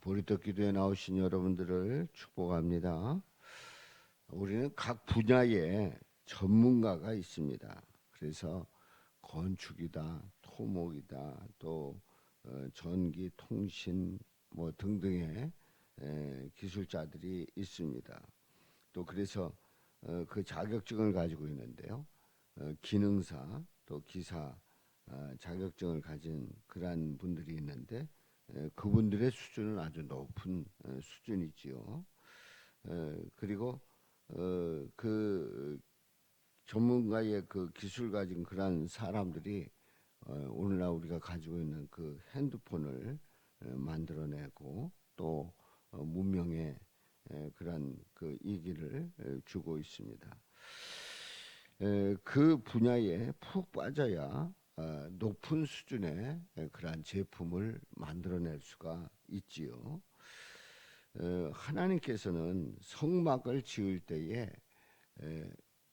보리떡 기도에 나오신 여러분들을 축복합니다. 우리는 각 분야에 전문가가 있습니다. 그래서 건축이다, 토목이다, 또 전기, 통신 뭐 등등의 기술자들이 있습니다. 또 그래서 그 자격증을 가지고 있는데요. 기능사 또 기사 자격증을 가진 그러한 분들이 있는데 그분들의 수준은 아주 높은 수준이지요. 그리고 그 전문가의 그 기술 가진 그러한 사람들이 오늘날 우리가 가지고 있는 그 핸드폰을 만들어내고 또 문명의 그런 그 이기를 주고 있습니다. 그 분야에 푹 빠져야 높은 수준의 그러한 제품을 만들어낼 수가 있지요. 하나님께서는 성막을 지을 때에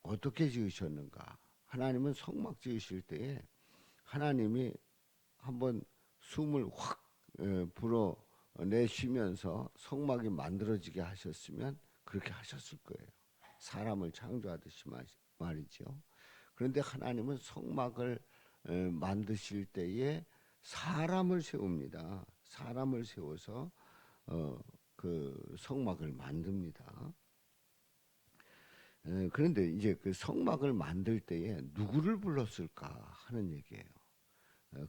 어떻게 지으셨는가? 하나님은 성막 지으실 때에 하나님이 한번 숨을 확 불어내쉬면서 성막이 만들어지게 하셨으면 그렇게 하셨을 거예요. 사람을 창조하듯이 말이죠. 그런데 하나님은 성막을 만드실 때에 사람을 세웁니다. 사람을 세워서 그 성막을 만듭니다. 그런데 이제 그 성막을 만들 때에 누구를 불렀을까 하는 얘기예요.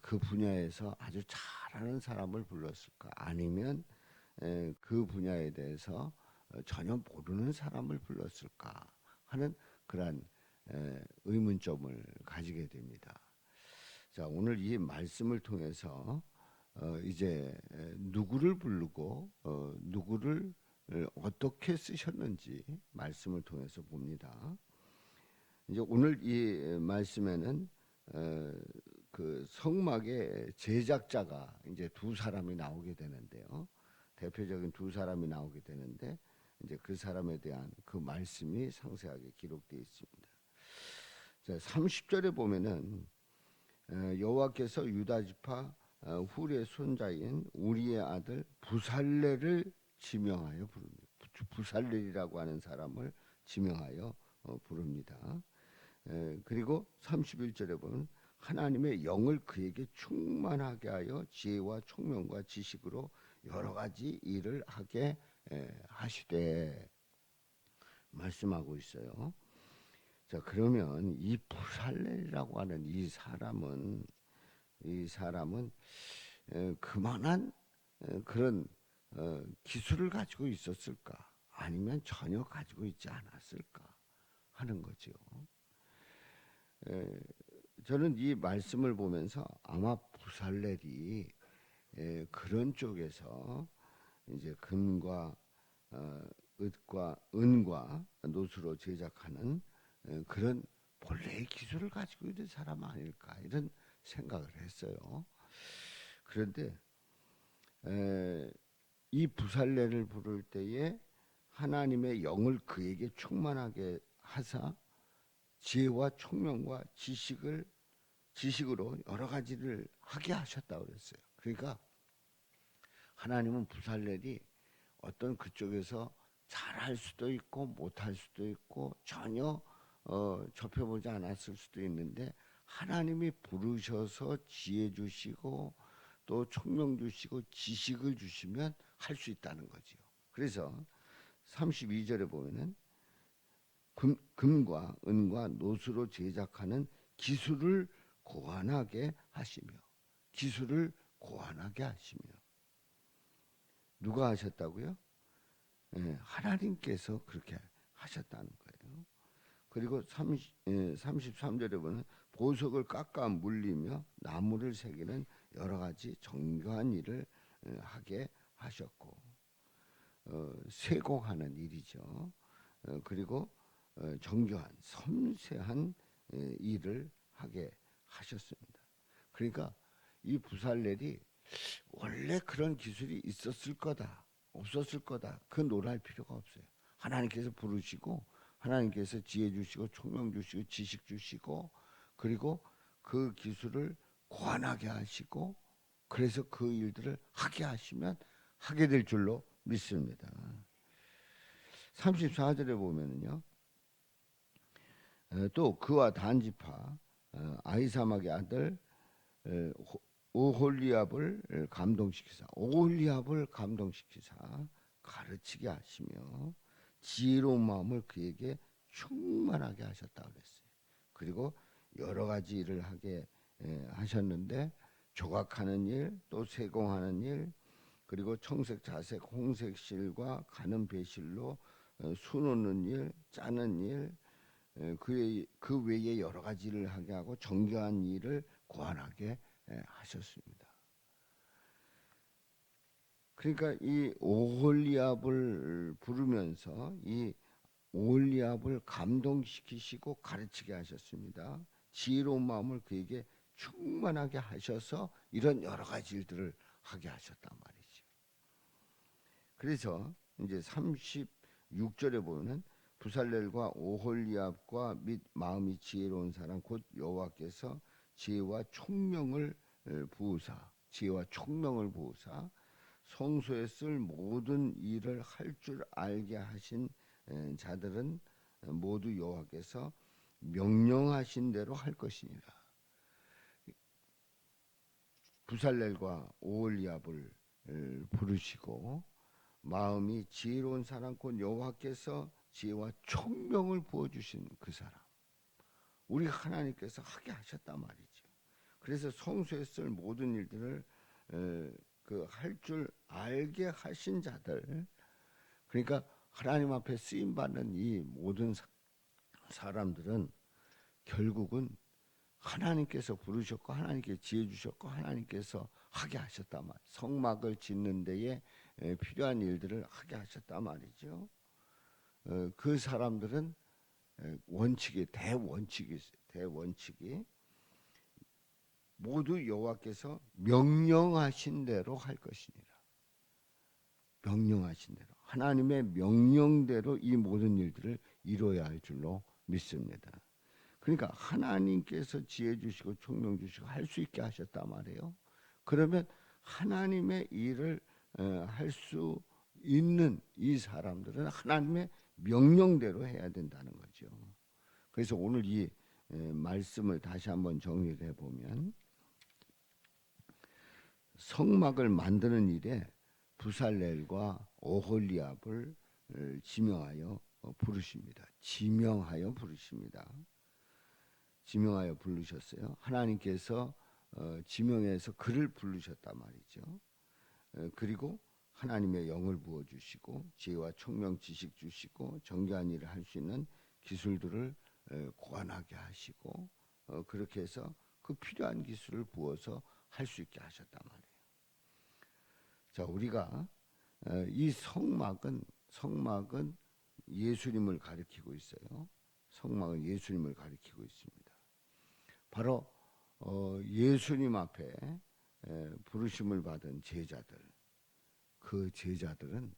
그 분야에서 아주 잘하는 사람을 불렀을까? 아니면 그 분야에 대해서 전혀 모르는 사람을 불렀을까 하는 그러한 의문점을 가지게 됩니다. 자, 오늘 이 말씀을 통해서 이제 누구를 부르고 누구를 어떻게 쓰셨는지 말씀을 통해서 봅니다. 이제 오늘 이 말씀에는 그 성막의 제작자가 이제 두 사람이 나오게 되는데요. 대표적인 두 사람이 나오게 되는데 이제 그 사람에 대한 그 말씀이 상세하게 기록되어 있습니다. 자, 30절에 보면은 여호와께서 유다 지파 훌의 손자인 우리의 아들 부살레를 지명하여 부릅니다. 부살렐이라고 하는 사람을 지명하여 부릅니다. 그리고 31절에 보면 하나님의 영을 그에게 충만하게 하여 지혜와 총명과 지식으로 여러 가지 일을 하게 하시되 말씀하고 있어요. 자, 그러면 이 부살렐이라고 하는 이 사람은 그만한 그런 기술을 가지고 있었을까? 아니면 전혀 가지고 있지 않았을까 하는 거죠. 저는 이 말씀을 보면서 아마 부살렐이 그런 쪽에서 이제 금과 은과 노수로 제작하는 그런 본래의 기술을 가지고 있는 사람 아닐까 이런 생각을 했어요. 그런데 이 부살레를 부를 때에 하나님의 영을 그에게 충만하게 하사 지혜와 총명과 지식으로 여러 가지를 하게 하셨다고 그랬어요. 그러니까 하나님은 부살렐이 어떤 그쪽에서 잘할 수도 있고 못할 수도 있고 전혀 접해보지 않았을 수도 있는데 하나님이 부르셔서 지혜 주시고 또 총명 주시고 지식을 주시면 할 수 있다는 거지요. 그래서 32절에 보면은 금과 은과 노수로 제작하는 기술을 고안하게 하시며 누가 하셨다고요? 하나님께서 그렇게 하셨다는 거예요. 그리고 33절에 보면 보석을 깎아 물리며 나무를 새기는 여러 가지 정교한 일을 하게 하셨고 세공하는 일이죠. 그리고 정교한 섬세한 일을 하게 하셨습니다. 그러니까 이 부살렐이 원래 그런 기술이 있었을 거다 없었을 거다 그 논할 필요가 없어요. 하나님께서 부르시고 하나님께서 지혜 주시고 총명 주시고 지식 주시고 그리고 그 기술을 고안하게 하시고 그래서 그 일들을 하게 하시면 하게 될 줄로 믿습니다. 34절에 보면은요. 또 그와 단지파 아히사막의 아들 오홀리압을 감동시키사 가르치게 하시며 지혜로운 마음을 그에게 충만하게 하셨다 그랬어요. 그리고 여러 가지 일을 하게 하셨는데 조각하는 일, 또 세공하는 일, 그리고 청색, 자색, 홍색 실과 가는 배실로 수놓는 일, 짜는 일, 그 외에 여러 가지를 하게 하고 정교한 일을 고안하게 하셨습니다. 그러니까 이 오홀리압을 부르면서 이 오홀리압을 감동시키시고 가르치게 하셨습니다. 지혜로운 마음을 그에게 충만하게 하셔서 이런 여러 가지 일들을 하게 하셨단 말이죠. 그래서 이제 36절에 보면은 부살렐과 오홀리압과 및 마음이 지혜로운 사람 곧 여호와께서 지혜와 총명을 부으사 성소에 쓸 모든 일을 할 줄 알게 하신 자들은 모두 여호와께서 명령하신 대로 할 것이니라. 부살렐과 오홀리압을 부르시고 마음이 지혜로운 사람 곧 여호와께서 지혜와 총명을 부어주신 그 사람, 우리 하나님께서 하게 하셨단 말이죠. 그래서 성소에 쓸 모든 일들을 그 할 줄 알게 하신 자들, 그러니까 하나님 앞에 쓰임 받는 이 모든 사람들은 결국은 하나님께서 부르셨고 하나님께 지혜 주셨고 하나님께서 하게 하셨단 말이에요. 성막을 짓는 데에 필요한 일들을 하게 하셨단 말이죠. 그 사람들은 대원칙이 있어요. 대원칙이 모두 여호와께서 명령하신 대로 할 것이니라. 명령하신 대로, 하나님의 명령대로 이 모든 일들을 이루어야 할 줄로 믿습니다. 그러니까 하나님께서 지혜 주시고 총명 주시고 할 수 있게 하셨단 말이에요. 그러면 하나님의 일을 할 수 있는 이 사람들은 하나님의 명령대로 해야 된다는 거죠. 그래서 오늘 이 말씀을 다시 한번 정리를 해보면, 성막을 만드는 일에 부살렐과 오홀리압을 지명하여 부르십니다. 지명하여 부르셨어요. 하나님께서 지명해서 그를 부르셨단 말이죠. 그리고 하나님의 영을 부어주시고 지혜와 총명 지식 주시고 정교한 일을 할 수 있는 기술들을 고안하게 하시고 그렇게 해서 그 필요한 기술을 부어서 할 수 있게 하셨단 말이에요. 자, 우리가 이 성막은 예수님을 가리키고 있어요. 성막은 예수님을 가리키고 있습니다. 바로 예수님 앞에 부르심을 받은 제자들, 그 제자들은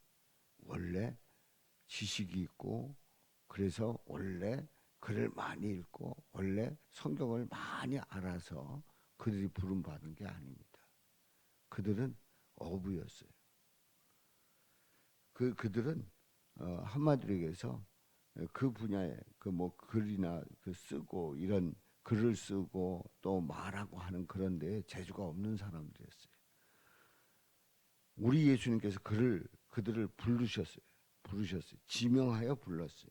원래 지식이 있고 그래서 원래 글을 많이 읽고 원래 성경을 많이 알아서 그들이 부름 받은 게 아닙니다. 그들은 어부였어요. 그들은 한마디로 얘기해서 그 분야에 그 뭐 글이나 그 쓰고 이런 글을 쓰고 또 말하고 하는 그런 데에 재주가 없는 사람들이었어요. 우리 예수님께서 그들을 부르셨어요. 지명하여 불렀어요.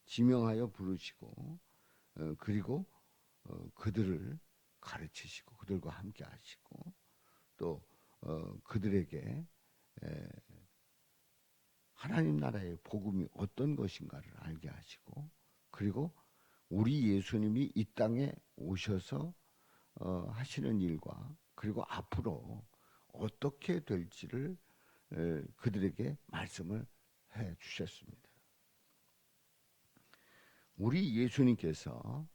지명하여 부르시고 그리고 그들을 가르치시고 그들과 함께 하시고 또 그들에게 하나님 나라의 복음이 어떤 것인가를 알게 하시고 그리고 우리 예수님이 이 땅에 오셔서 하시는 일과 그리고 앞으로 어떻게 될지를 그들에게 말씀을 해 주셨습니다. 우리 예수님께서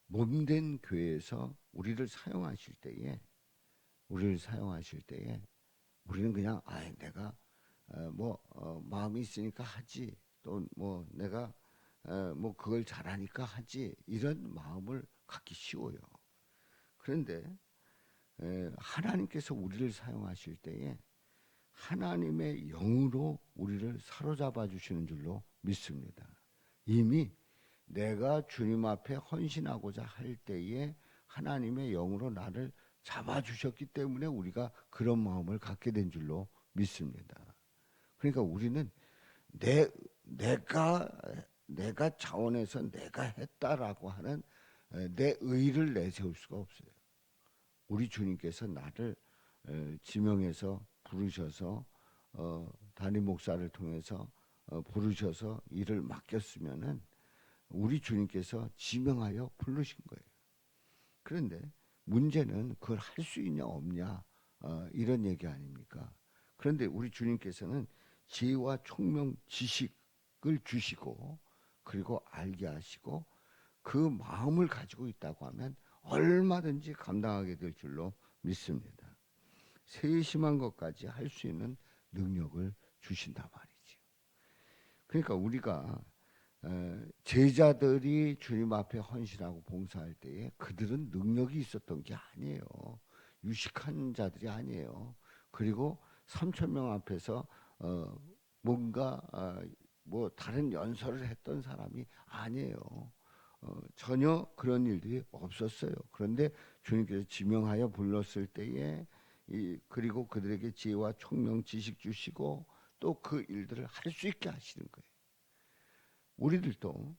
몸된 교회에서 우리를 사용하실 때에 우리는 그냥 내가 마음이 있으니까 하지, 또 뭐 내가 뭐 그걸 잘하니까 하지, 이런 마음을 갖기 쉬워요. 그런데 하나님께서 우리를 사용하실 때에 하나님의 영으로 우리를 사로잡아 주시는 줄로 믿습니다. 이미 내가 주님 앞에 헌신하고자 할 때에 하나님의 영으로 나를 잡아주셨기 때문에 우리가 그런 마음을 갖게 된 줄로 믿습니다. 그러니까 우리는 내가 자원해서 내가 했다라고 하는 내 의를 내세울 수가 없어요. 우리 주님께서 나를 지명해서 부르셔서 담임 목사를 통해서 부르셔서 일을 맡겼으면은 우리 주님께서 지명하여 부르신 거예요. 그런데 문제는 그걸 할 수 있냐 없냐 이런 얘기 아닙니까? 그런데 우리 주님께서는 지혜와 총명 지식을 주시고 그리고 알게 하시고 그 마음을 가지고 있다고 하면 얼마든지 감당하게 될 줄로 믿습니다. 세심한 것까지 할 수 있는 능력을 주신단 말이죠. 그러니까 우리가 제자들이 주님 앞에 헌신하고 봉사할 때에 그들은 능력이 있었던 게 아니에요. 유식한 자들이 아니에요. 그리고 3천 명 앞에서 뭔가 뭐 다른 연설을 했던 사람이 아니에요. 전혀 그런 일들이 없었어요. 그런데 주님께서 지명하여 불렀을 때에 그리고 그들에게 지혜와 총명 지식 주시고 또 그 일들을 할 수 있게 하시는 거예요. 우리들도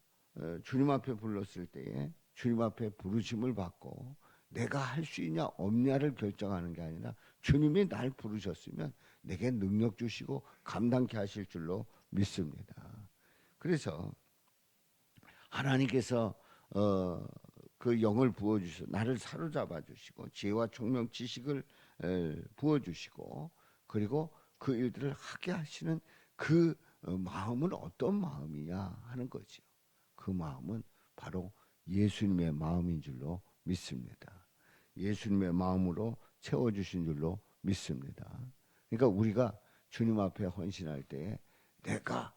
주님 앞에 불렀을 때에 주님 앞에 부르심을 받고 내가 할 수 있냐 없냐를 결정하는 게 아니라 주님이 날 부르셨으면 내게 능력 주시고 감당케 하실 줄로 믿습니다. 그래서 하나님께서 그 영을 부어주셔서 나를 사로잡아 주시고 지혜와 총명 지식을 부어주시고 그리고 그 일들을 하게 하시는 그 마음은 어떤 마음이냐 하는 거죠. 그 마음은 바로 예수님의 마음인 줄로 믿습니다. 예수님의 마음으로 채워주신 줄로 믿습니다. 그러니까 우리가 주님 앞에 헌신할 때에 내가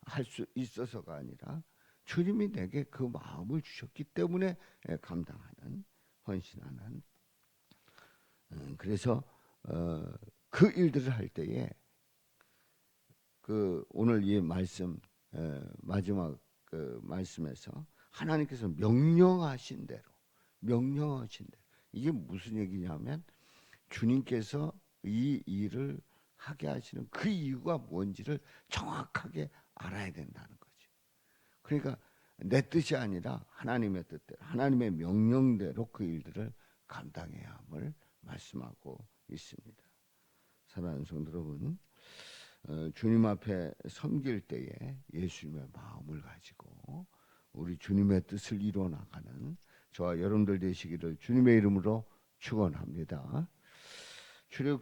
할 수 있어서가 아니라 주님이 내게 그 마음을 주셨기 때문에 감당하는 헌신하는 그래서 그 일들을 할 때에 그 오늘 이 말씀 마지막 그 말씀에서 하나님께서 명령하신 대로 이게 무슨 얘기냐면 주님께서 이 일을 하게 하시는 그 이유가 뭔지를 정확하게 알아야 된다는 거죠. 그러니까 내 뜻이 아니라 하나님의 뜻대로 하나님의 명령대로 그 일들을 감당해야 함을 말씀하고 있습니다. 사랑하는 성도 여러분, 주님 앞에 섬길 때에 예수님의 마음을 가지고 우리 주님의 뜻을 이루어 나가는 저와 여러분들 되시기를 주님의 이름으로 축원합니다.